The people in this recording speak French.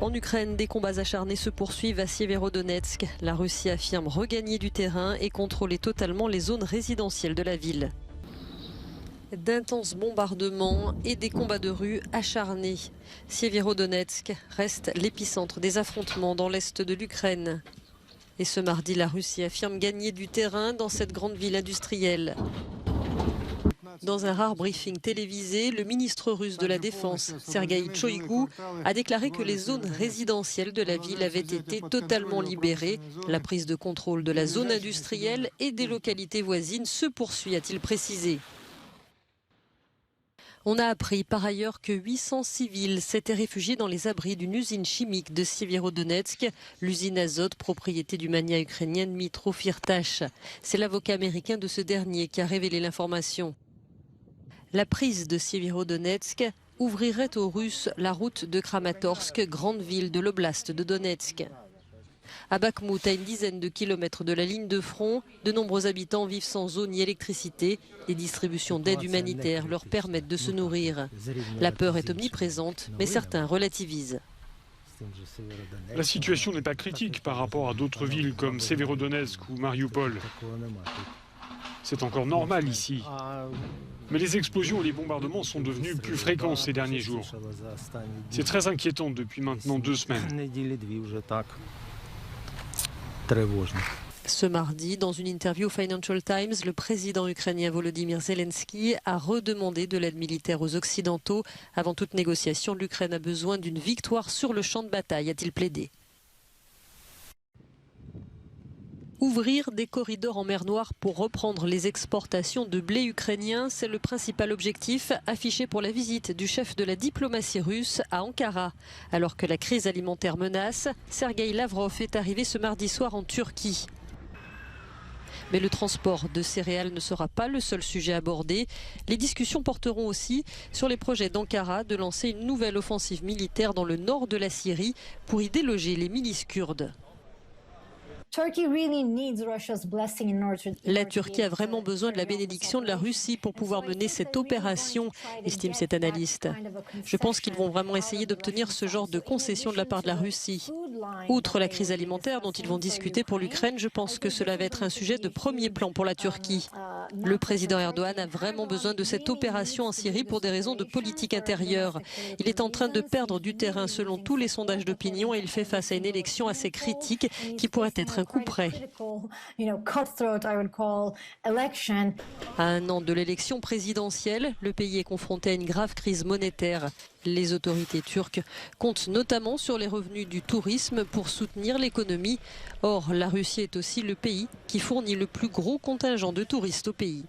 En Ukraine, des combats acharnés se poursuivent à Sieverodonetsk. La Russie affirme regagner du terrain et contrôler totalement les zones résidentielles de la ville. D'intenses bombardements et des combats de rue acharnés. Sieverodonetsk reste l'épicentre des affrontements dans l'est de l'Ukraine. Et ce mardi, la Russie affirme gagner du terrain dans cette grande ville industrielle. Dans un rare briefing télévisé, le ministre russe de la Défense, Sergueï Shoïgu, a déclaré que les zones résidentielles de la ville avaient été totalement libérées. La prise de contrôle de la zone industrielle et des localités voisines se poursuit, a-t-il précisé. On a appris par ailleurs que 800 civils s'étaient réfugiés dans les abris d'une usine chimique de Sieverodonetsk, l'usine Azot, propriété du magnat ukrainien Dmytro Firtash. C'est l'avocat américain de ce dernier qui a révélé l'information. La prise de Sieverodonetsk ouvrirait aux Russes la route de Kramatorsk, grande ville de l'oblast de Donetsk. À Bakhmout, à une dizaine de kilomètres de la ligne de front, de nombreux habitants vivent sans eau ni électricité. Les distributions d'aide humanitaire leur permettent de se nourrir. La peur est omniprésente, mais certains relativisent. La situation n'est pas critique par rapport à d'autres villes comme Severodonetsk ou Mariupol. C'est encore normal ici. Mais les explosions et les bombardements sont devenus plus fréquents ces derniers jours. C'est très inquiétant depuis maintenant 2 semaines. Ce mardi, dans une interview au Financial Times, le président ukrainien Volodymyr Zelensky a redemandé de l'aide militaire aux Occidentaux. Avant toute négociation, l'Ukraine a besoin d'une victoire sur le champ de bataille, a-t-il plaidé. Ouvrir des corridors en mer Noire pour reprendre les exportations de blé ukrainien, c'est le principal objectif affiché pour la visite du chef de la diplomatie russe à Ankara. Alors que la crise alimentaire menace, Sergueï Lavrov est arrivé ce mardi soir en Turquie. Mais le transport de céréales ne sera pas le seul sujet abordé. Les discussions porteront aussi sur les projets d'Ankara de lancer une nouvelle offensive militaire dans le nord de la Syrie pour y déloger les milices kurdes. La Turquie a vraiment besoin de la bénédiction de la Russie pour pouvoir mener cette opération, estime cet analyste. Je pense qu'ils vont vraiment essayer d'obtenir ce genre de concession de la part de la Russie. Outre la crise alimentaire dont ils vont discuter pour l'Ukraine, je pense que cela va être un sujet de premier plan pour la Turquie. Le président Erdogan a vraiment besoin de cette opération en Syrie pour des raisons de politique intérieure. Il est en train de perdre du terrain selon tous les sondages d'opinion et il fait face à une élection assez critique qui pourrait être un coup près. À un an de l'élection présidentielle, le pays est confronté à une grave crise monétaire. Les autorités turques comptent notamment sur les revenus du tourisme pour soutenir l'économie. Or, la Russie est aussi le pays qui fournit le plus gros contingent de touristes au pays.